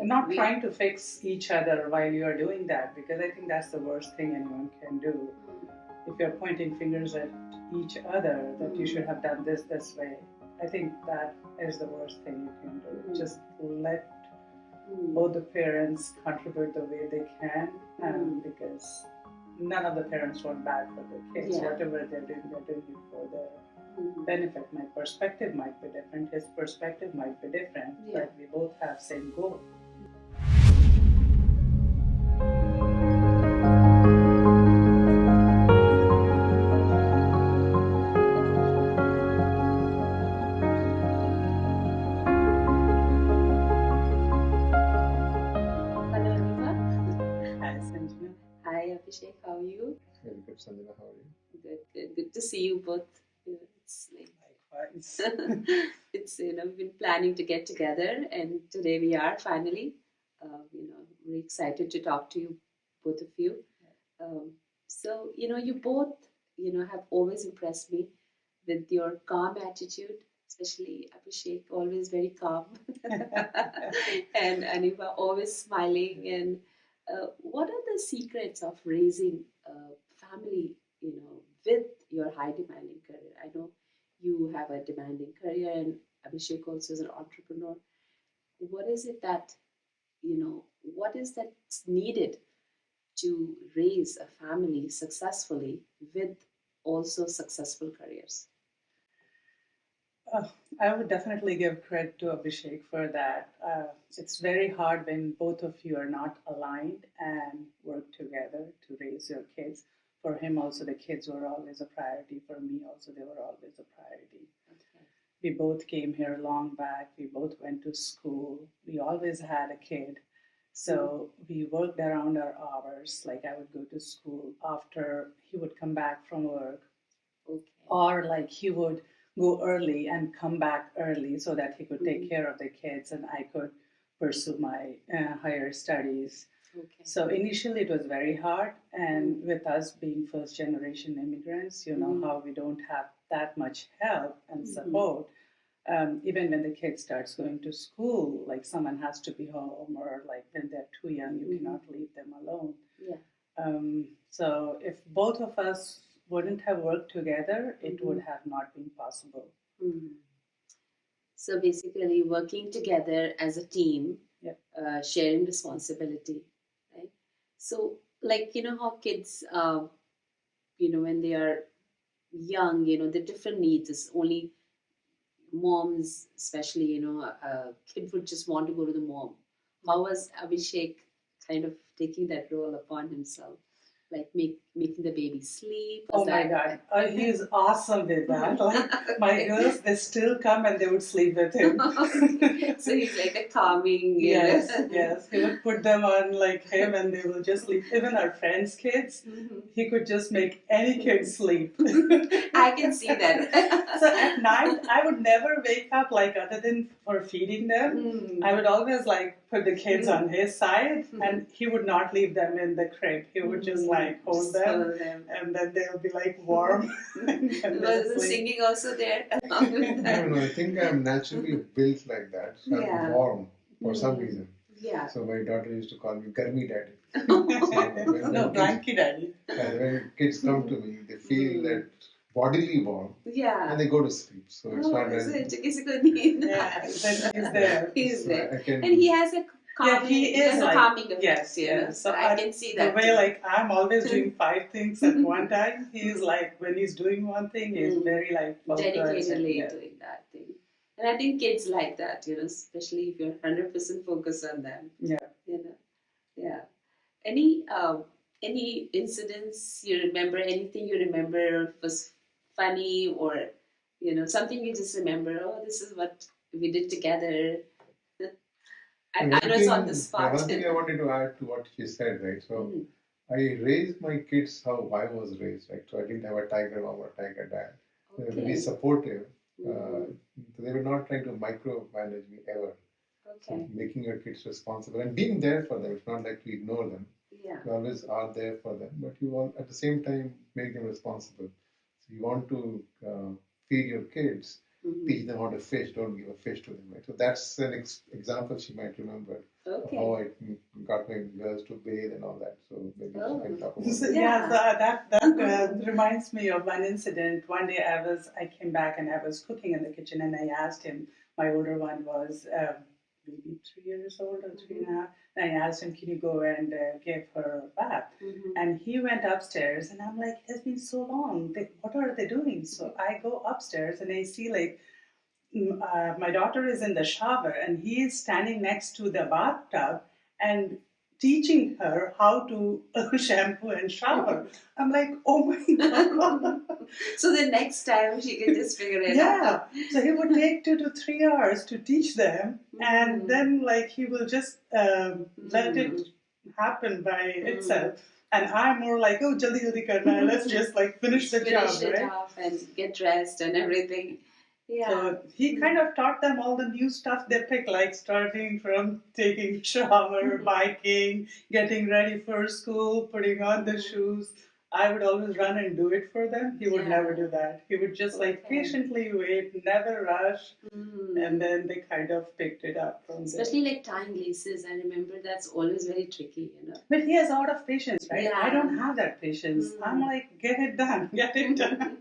not trying to fix each other while you are doing that, because I think that's the worst thing anyone can do. If you're pointing fingers at each other that you should have done this way, I think that is the worst thing you can do. Just let both the parents contribute the way they can, because none of the parents want bad for their kids. Whatever they're doing it for their benefit. My perspective might be different, his perspective might be different, but we both have same goal. Hi, Sanjana. Hi, Abhishek. How are you? Very good, Sanjana. How are you? Good to see you both. It's like Likewise. it's we've been planning to get together, and today we are finally. We're excited to talk to you, both of you. So you both have always impressed me with your calm attitude, especially Abhishek, always very calm, and Aniva always smiling. And what are the secrets of raising a family, with your high demanding career? I know you have a demanding career, and Abhishek also is an entrepreneur. What is it that, what is that's needed to raise a family successfully with also successful careers? I would definitely give credit to Abhishek for that. It's very hard when both of you are not aligned and work together to raise your kids. For him, also, the kids were always a priority. For me, also, they were always a priority. Okay. We both came here long back. We both went to school. We always had a kid. So we worked around our hours. Like I would go to school after he would come back from work. Okay. Or like he would go early and come back early so that he could take care of the kids and I could pursue my higher studies. Okay. So initially it was very hard, and with us being first generation immigrants, you know how we don't have that much help and support. Even when the kid starts going to school, like someone has to be home, or like when they're too young, you cannot leave them alone. Yeah. So if both of us wouldn't have worked together, it would have not been possible. So basically, working together as a team, Yep. Sharing responsibility, right? So, like how kids, when they are young, the different needs is only moms, especially, a kid would just want to go to the mom. How was Abhishek kind of taking that role upon himself? Like making the baby sleep? Oh my God, he's awesome with that. Like my girls, they still come and they would sleep with him. So he's like a calming. Yes, yes. He would put them on like him, and they will just sleep. Even our friends' kids, he could just make any kid sleep. I can see that. So at night, I would never wake up like other than for feeding them. I would always like put the kids on his side, and he would not leave them in the crib. He would just like hold them, and then they'll be like warm. Was the singing also there along with that? No, I think I'm naturally built like that. So I'm warm for some reason. Yeah. So my daughter used to call me Garmi Daddy. No, Blanky Daddy. And when kids come to me, they feel that bodily warm. Yeah. And they go to sleep. So it's not that. Yeah, then he's there. He's So there. I can, And he has a calming, he is a like, calming effect. yes, you know, yes. So I can see that. The way like I'm always doing 5 things at one time, he's like when he's doing one thing, he's very like focused. Dedicatedly doing that thing. And I think kids like that, especially if you're 100% focused on them. Yeah. Yeah. Any incidents you remember? Anything you remember was funny, or something you just remember? Oh, this is what we did together. I know it's on the spot. One thing I wanted to add to what she said, right? So I raised my kids how I was raised, right? So I didn't have a tiger mom or tiger dad. They were very supportive. They were not trying to micromanage me ever. So making your kids responsible and being there for them. It's not like you ignore them. Yeah. You always are there for them, but you want at the same time make them responsible. So you want to feed your kids, teach them how to fish, don't give a fish to them, right? So that's an example she might remember of how I got my girls to bathe and all that. So maybe she can talk about it. Yeah, that reminds me of one incident. One day I came back and I was cooking in the kitchen, and I asked him, my older one was maybe 3 years old or 3.5, and I asked him, can you go and give her a bath? And he went upstairs, and I'm like, it has been so long. What are they doing? So I go upstairs, and I see like my daughter is in the shower, and he is standing next to the bathtub and teaching her how to shampoo and shower. I'm like, oh my God. So the next time she can just figure it out. Yeah. So he would take 2 to 3 hours to teach them, and then like he will just let it happen by itself. And I'm more like, oh, jaldi jaldi karna hai. Let's just like finish the job, Finish it off and get dressed and everything. Yeah. So he kind of taught them all the new stuff they pick, like starting from taking shower, biking, getting ready for school, putting on the shoes. I would always run and do it for them. He would never do that. He would just like patiently wait, never rush, and then they kind of picked it up from there. Especially like tying laces, I remember that's always very tricky, you know. But he has a lot of patience, right? Yeah. I don't have that patience. I'm like, get it done, get it done.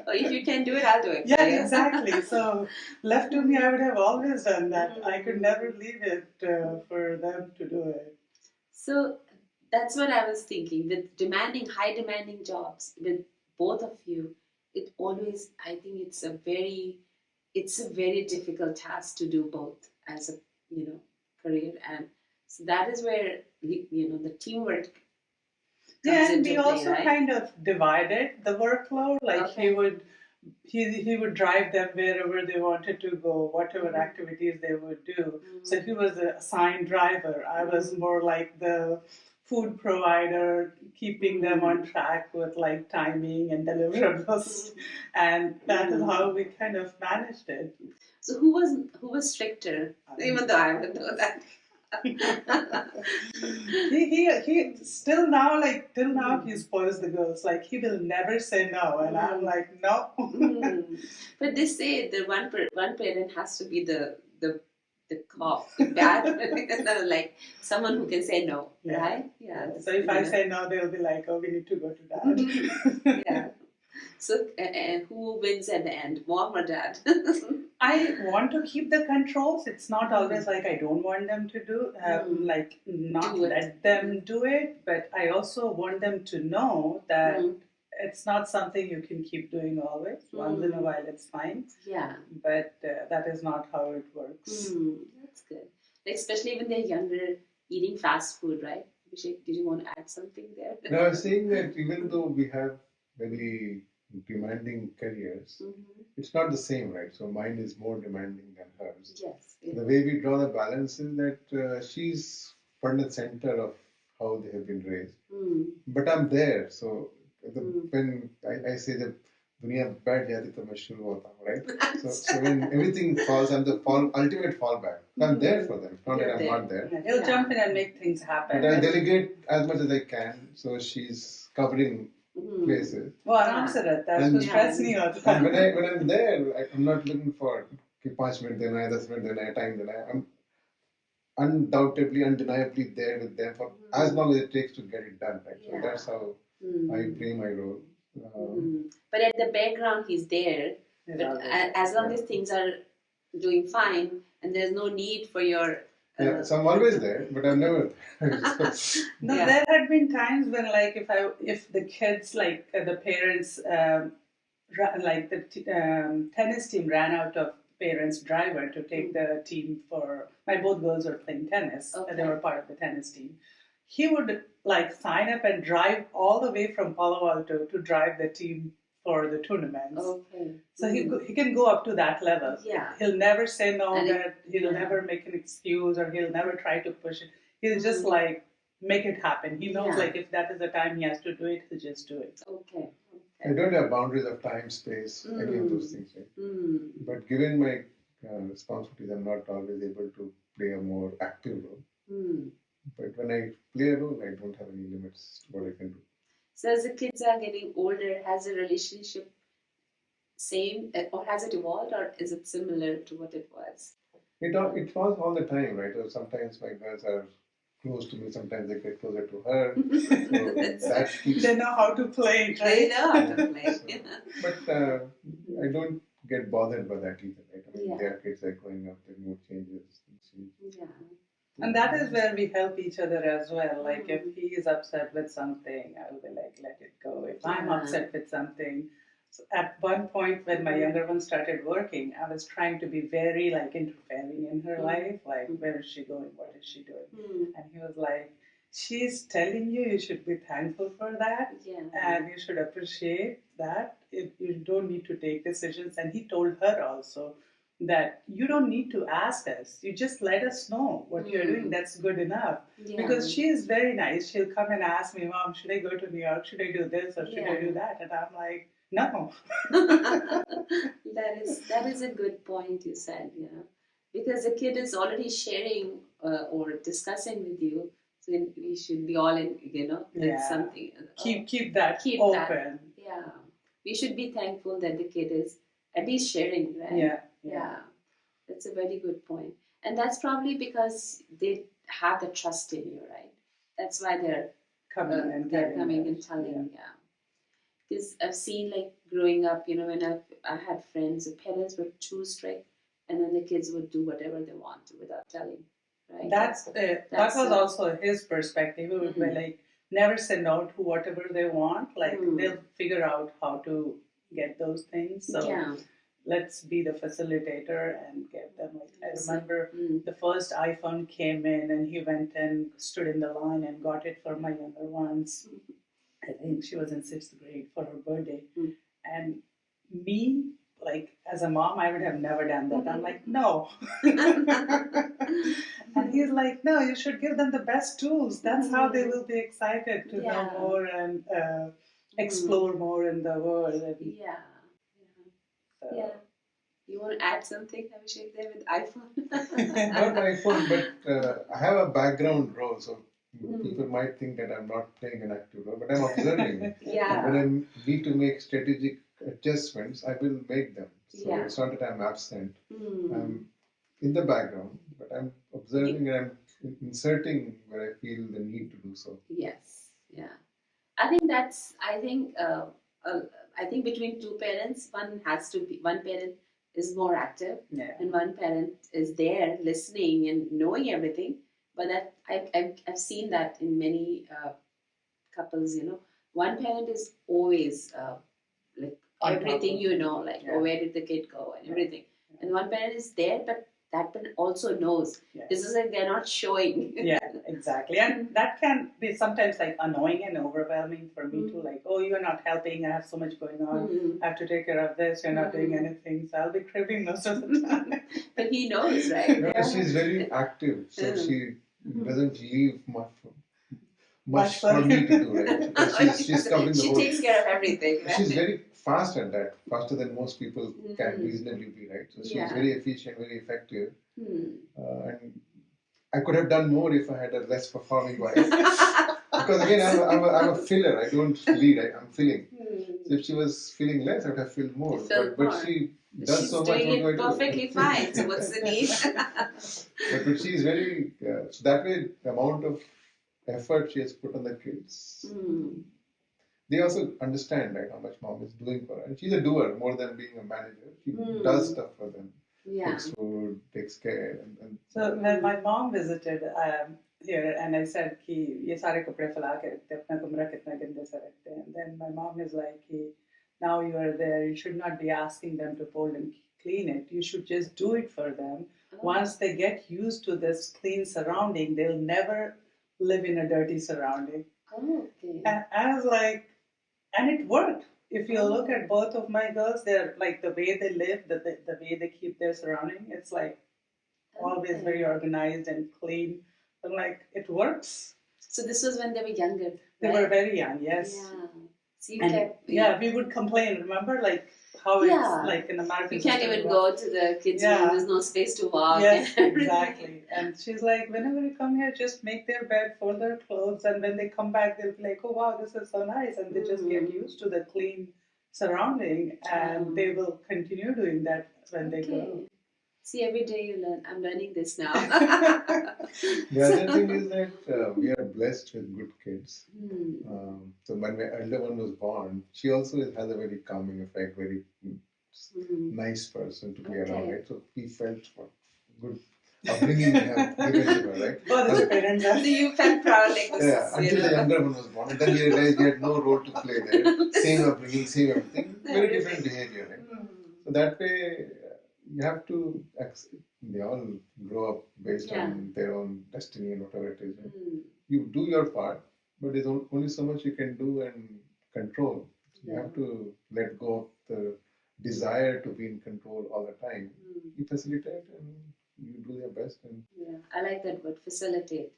Oh, if you can do it, I'll do it. Yeah, exactly. So left to me, I would have always done that. I could never leave it for them to do it. So that's what I was thinking. With high demanding jobs, with both of you, it always, I think it's a very difficult task to do both as a, career. And so that is where, the teamwork comes and into we play, also right? kind of divided the workload. Like he would drive them wherever they wanted to go, whatever activities they would do. So he was the assigned driver. I was more like the food provider, keeping them on track with like timing and deliverables, and that is how we kind of managed it. So who was stricter? Even though I would know that. he still now, like till now, he spoils the girls. Like he will never say no, and I'm like, no. But they say the one parent has to be the cop, the bad, like someone who can say no, right? Yeah. So if I say no, they'll be like, oh, we need to go to dad. Yeah. So who wins at the end, mom or dad? I want to keep the controls. It's not always like I don't want them to do, like not let them do it, but I also want them to know that it's not something you can keep doing always. Once in a while, it's fine. Yeah. But that is not how it works. That's good. Like, especially when they're younger, eating fast food, right? Abhishek, did you want to add something there? No, I was saying that even though we have very demanding careers, it's not the same, right? So mine is more demanding than hers. Yes. The way we draw the balance is that she's front and center of how they have been raised. But I'm there. So when I say that दुनिया बैठ जाती तो मैं शुरू होता हूँ, right? So when everything falls, I'm the ultimate fallback. I'm there for them. It's not that I'm not there. He'll jump in and make things happen. But I delegate as much as I can. So she's covering places. वो आराम से रहता है, उसको stress नहीं होता. And when I'm there, I'm not looking for कि 5 minute देना है, 10 minute देना है, time देना है. I'm undoubtedly, undeniably there with them for as long as it takes to get it done. Right? So that's how I play my role. But at the background, he's there. But as long as things are doing fine and there's no need for your... so I'm always there, but I'm never. No, there had been times when, like, if the kids, like the parents, like the tennis team ran out of parents' driver to take the team for. My both girls were playing tennis. They were part of the tennis team. He would like sign up and drive all the way from Palo Alto to drive the team for the tournaments. So he can go up to that level. Yeah. He'll never say no, that he'll never make an excuse, or he'll never try to push it. He'll just like make it happen. He knows like if that is the time he has to do it, he'll just do it. I don't have boundaries of time, space, any of those things. Right? But given my responsibilities, I'm not always able to play a more active role. But when I play a role, I don't have any limits to what I can do. So as the kids are getting older, has the relationship same, or has it evolved, or is it similar to what it was? It was all the time, right? So sometimes my girls are close to me, sometimes they get closer to her. So that keeps. They know how to play, right? They know how to play. But I don't get bothered by that either, right? I mean, Yeah. their kids are growing up, their mood changes. Yeah. And that is where we help each other as well. Like if he is upset with something, I'll be like, let it go. If I'm upset with something, so at one point when my younger one started working, I was trying to be very like interfering in her life, like where is she going, what is she doing, and he was like, she's telling you, you should be thankful for that, and you should appreciate that. You don't need to take decisions. And he told her also that you don't need to ask us. You just let us know what you're doing. That's good enough. Because she is very nice. She'll come and ask me, Mom, should I go to New York? Should I do this or should I do that? And I'm like, no. That is a good point you said, because the kid is already sharing or discussing with you, so we should be all in, in something. Keep that open. That. Yeah, we should be thankful that the kid is at least sharing, right? Yeah, that's a very good point, and that's probably because they have the trust in you, right? That's why they're coming and telling. Yeah. Because I've seen, like, growing up, when I had friends, the parents were too strict, and then the kids would do whatever they want to without telling, right? That was also his perspective. He would be like, never say no to whatever they want. Like, they'll figure out how to get those things. So let's be the facilitator and get them. Like, I remember the first iPhone came in, and he went and stood in the line and got it for my younger ones. I think she was in 6th grade for her birthday. And me, like, as a mom, I would have never done that. I'm like, no. And he's like, no, you should give them the best tools. That's how they will be excited to know more and explore more in the world. And You want to add something, Abhishek, there with iPhone? Not iPhone, but I have a background role, so people might think that I'm not playing an active role, but I'm observing. When I need to make strategic adjustments, I will make them. So it's not that I'm absent. I'm in the background, but I'm observing and I'm inserting where I feel the need to do so. Yes, yeah. I think between two parents, one parent is more active, and one parent is there listening and knowing everything. But that I've seen that in many couples. One parent is always like everything, like where did the kid go and everything, and one parent is there, but that parent also knows. This is like they're not showing. Yeah, exactly, and that can be sometimes like annoying and overwhelming for me too. Like, oh, you're not helping. I have so much going on. I have to take care of this. You're not doing anything, so I'll be cribbing most of the time. But he knows, right? No, she's very active, so she doesn't leave much for me to do, right? Because she's covering the whole. She takes care of everything. Right? She's very fast at that, faster than most people can reasonably be, right? So she's very efficient, very effective, and I could have done more if I had a less performing wife. Because again, I'm a filler. I don't lead. I'm filling. So if she was feeling less, I would have filled more. But she does she's so much. She's doing it perfectly fine. So what's the need? but she's very so that way. The amount of effort she has put on the kids. They also understand, right, how much mom is doing for her. And she's a doer more than being a manager. She does stuff for them. Cooks food, takes care. And so when my mom visited here, and I said, कि ये सारे कपड़े फैला के रखते हैं, अपना कमरा कितना गंदे से रखते हैं. And then my mom is like, now you are there, you should not be asking them to fold and clean it. You should just do it for them. Once they get used to this clean surrounding, they'll never live in a dirty surrounding. And I was like, and it worked. If you look at both of my girls, they're like the way they live, the way they keep their surrounding, it's like always very organized and clean. I'm like, it works. So this was when they were younger, right? They were very young, yes. So you kept, we would complain, remember, like how it's like in American. You can't even go to the kids' room, there's no space to walk. Yes, exactly. And she's like, whenever you come here, just make their bed, fold their clothes, and when they come back, they'll be like, oh wow, this is so nice. And they just get used to the clean surrounding, and they will continue doing that when they grow. See, every day you learn. I'm learning this now. The other thing is that we are blessed with good kids. So when my elder one was born, she also has a very calming effect, very nice person to be around, right? So we felt what good upbringing we have given to her, right? Both the parents are. So you felt proud, like this. Yeah, until the younger one was born, and then we realized we had no role to play there. Same upbringing, same everything, very different behavior, right? So that way, you have to accept. They all grow up based on their own destiny and whatever it is. Right? You do your part, but there's only so much you can do and control. You have to let go of the desire to be in control all the time. You facilitate and you do your best. And I like that word, facilitate.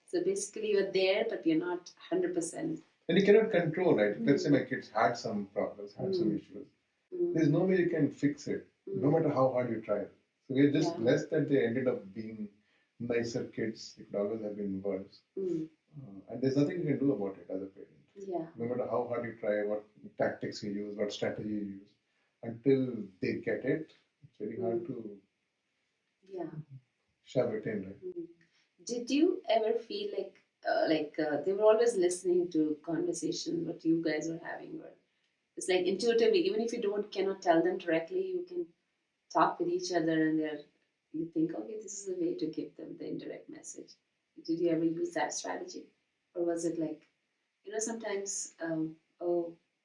So basically, you're there, but you're not 100%. And you cannot control, right? Let's say my kids had some problems, had some issues. There's no way you can fix it, no matter how hard you try. So we're just blessed that they ended up being nicer kids. It could always have been worse. And there's nothing you can do about it as a parent. No matter how hard you try, what tactics you use, what strategy you use, until they get it, it's very hard to shove it in. Right? Did you ever feel like they were always listening to conversations what you guys were having? Or it's like intuitively, even if you cannot tell them directly, you can talk with each other, and you think, okay, this is a way to give them the indirect message. Did you ever use that strategy, or was it like, sometimes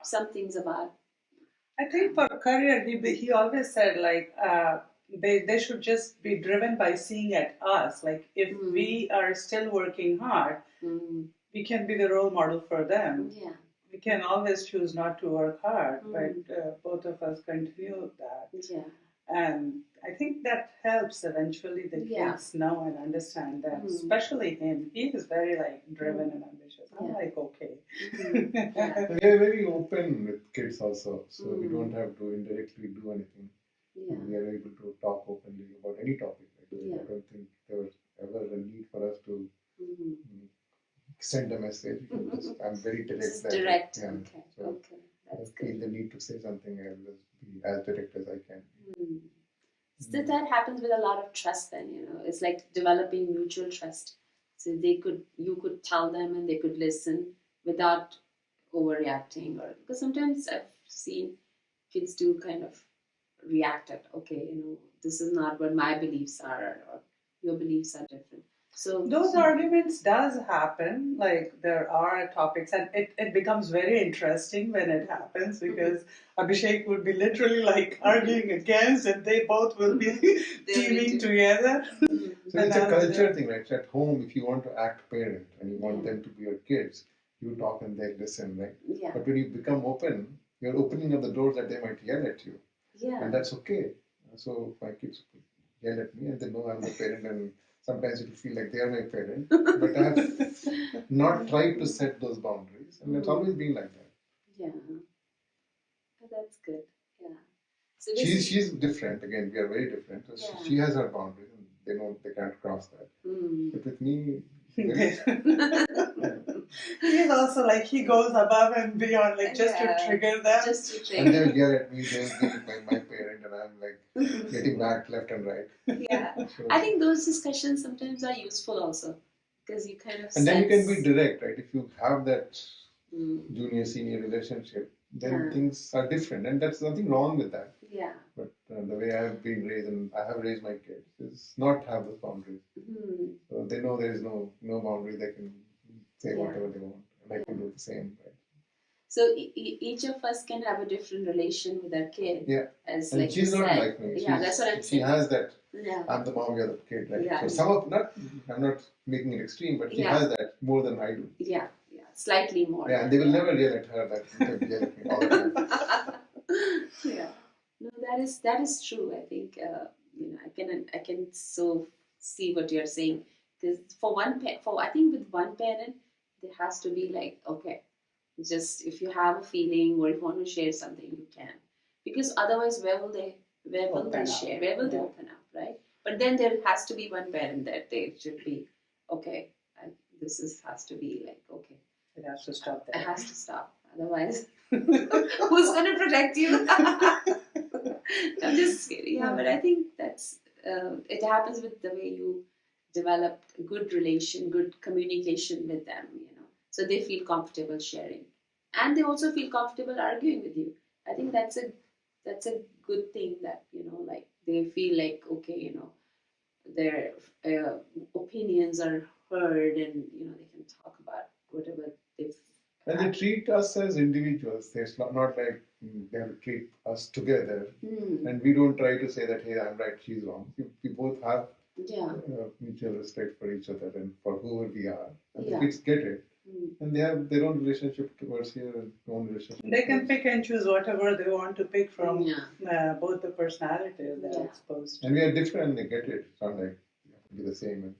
some things about? I think for career, he always said like they should just be driven by seeing at us. Like if we are still working hard, we can be the role model for them. Yeah. We can always choose not to work hard, but both of us continue that. Yeah. And I think that helps eventually the kids know and understand that, especially him. He is very driven and ambitious. I'm like, okay. We are very open with kids also, so we don't have to indirectly do anything. We are able to talk openly about any topic. I don't think there was ever a need for us to send a message. I'm very direct. Just direct. Yeah. Okay. So Okay. That's I feel the need to say something. I will be as direct as I can. So that happens with a lot of trust. Then it's like developing mutual trust. So you could tell them, and they could listen without overreacting, or because sometimes I've seen kids do kind of react at, okay, this is not what my beliefs are, or your beliefs are different. So those arguments does happen. Like there are topics, and it becomes very interesting when it happens, because Abhishek would be literally arguing against, and they both will be teaming together. So it's a culture thing, right? So at home, if you want to act parent and you want them to be your kids, you talk and they listen, right? Yeah. But when you become open, you're opening up the doors that they might yell at you. Yeah. And that's okay. So my kids yell at me, and they know I'm the parent, and sometimes it will feel like they are my parent. But I have not tried to set those boundaries, and it's always been like that. Yeah. Oh, that's good. Yeah. So she's different. Again, we are very different. So she has her boundaries, and they know they can't cross that. But with me, he's also he goes above and beyond, just to trigger them. Just to trigger. And they'll yell at me, they'll be my parent, and I'm getting back left and right. Yeah. So, I think those discussions sometimes are useful also, because you kind of and then you can be direct, right? If you have that junior-senior relationship, then things are different, and there's nothing wrong with that. Yeah. But the way I have been raised, and I have raised my kids, is not have those boundaries. So they know there is no boundary. They can say whatever they want, and I can do the same. Right? So each of us can have a different relation with our kid. Yeah. As and she's not like me. That's what I'm saying. She has that. Yeah. I'm the mom, you're the kid. Right? Yeah. So I'm not making it extreme, but she has that more than I do. Yeah. Yeah. Slightly more. Yeah, and they will never yell at her that they yell at me all the time. Yeah. No, that is true. I think I can so see what you're saying, because I think with one parent there has to be okay, just if you have a feeling or if you want to share something, you can, because otherwise where will they share? Where will they open up, right? But then there has to be one parent that they should be okay. Has to be okay. It has to stop there. It has to stop. Otherwise, who's going to protect you? I'm just kidding. Yeah, but I think that's it happens with the way you develop good good communication with them. So they feel comfortable sharing, and they also feel comfortable arguing with you. I think that's a good thing that like they feel like okay, their opinions are heard, and they can talk about whatever they've. And they treat us as individuals. It's not like they have to treat us together. And we don't try to say that, hey, I'm right, she's wrong. We both have mutual respect for each other and for who we are. And the kids get it. And they have their own relationship towards here and own relationship. They can pick and choose whatever they want to pick from both the personalities they're exposed to. And we are different and they get it. It's not like we have to be the same.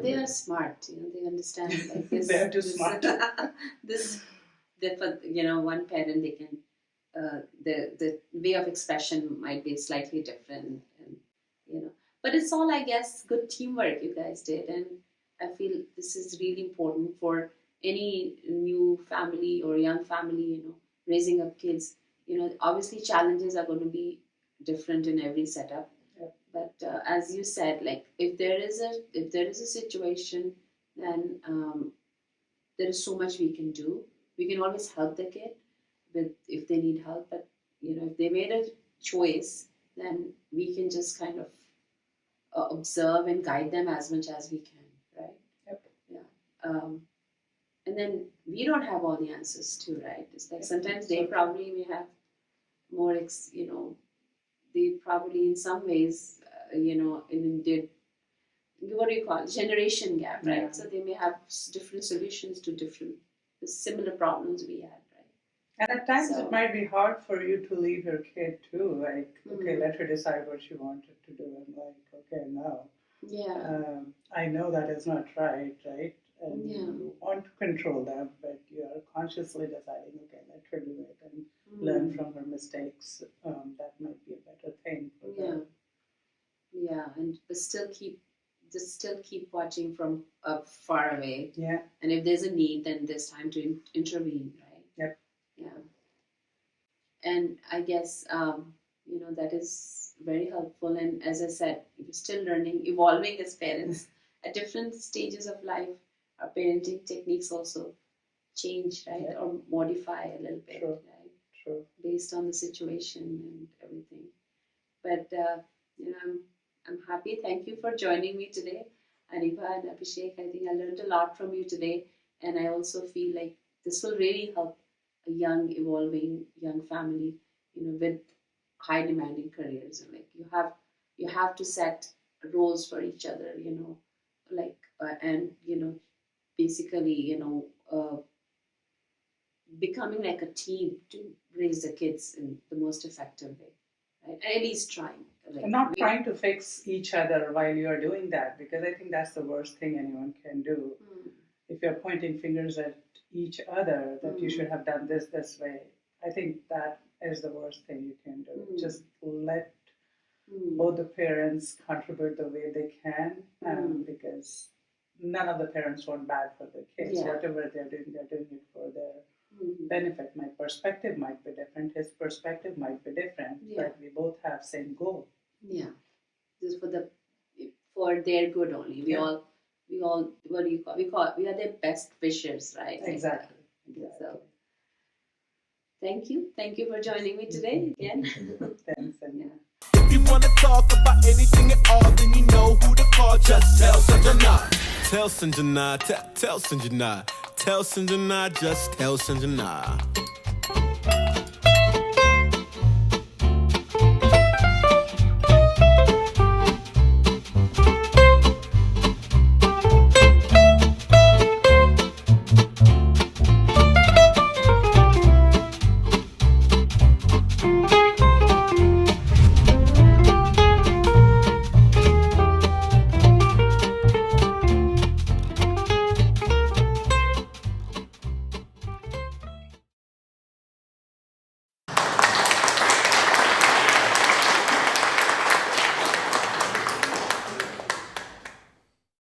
They are smart. They understand like this. They are too smart. One parent, they can the way of expression might be slightly different, and but it's all, I guess, good teamwork you guys did, and I feel this is really important for any new family or young family, raising up kids. Obviously challenges are going to be different in every setup. But as you said, like if there is a situation, then there is so much we can do. We can always help the kid if they need help. But if they made a choice, then we can just kind of observe and guide them as much as we can, right? Yep. Yeah. And then we don't have all the answers too, right? It's like sometimes they probably may have more, they probably in some ways, did what do you call it? Generation gap, right? Yeah. So they may have different solutions to similar problems we had, right? And at times it might be hard for you to leave your kid too. Like, okay, let her decide what she wanted to do. And like, okay, no. Yeah. I know that is not right? And you want to control them, but you are consciously deciding, okay, let her do it and learn from her mistakes. That might be a better thing for her. Yeah, and but still keep watching from far away. Yeah. And if there's a need, then there's time to intervene, right? Yep. Yeah. And I guess that is very helpful. And as I said, we're still learning, evolving as parents at different stages of life. Our parenting techniques also change, right, or modify a little bit, right? True. Based on the situation and everything. But I'm happy. Thank you for joining me today, Aniba and Abhishek. I think I learned a lot from you today, and I also feel like this will really help a evolving young family, with high demanding careers. And like you have to set roles for each other, basically, becoming like a team to raise the kids in the most effective way, right? At least trying. And not trying to fix each other while you are doing that, because I think that's the worst thing anyone can do. If you're pointing fingers at each other that you should have done this way, I think that is the worst thing you can do. Just let both the parents contribute the way they can, because none of the parents want bad for the kids. Whatever they're doing it for their benefit. My perspective might be different, his perspective might be different, but we both have same goal. Yeah, just for their good only. We all what do you call? We are their best wishers, right? Exactly. So, thank you for joining me today again. Thanks, and If you wanna talk about anything at all, then you know who to call. Just tell Sanjana. Tell Sanjana. Tell Sanjana. Tell Sanjana. Just tell Sanjana.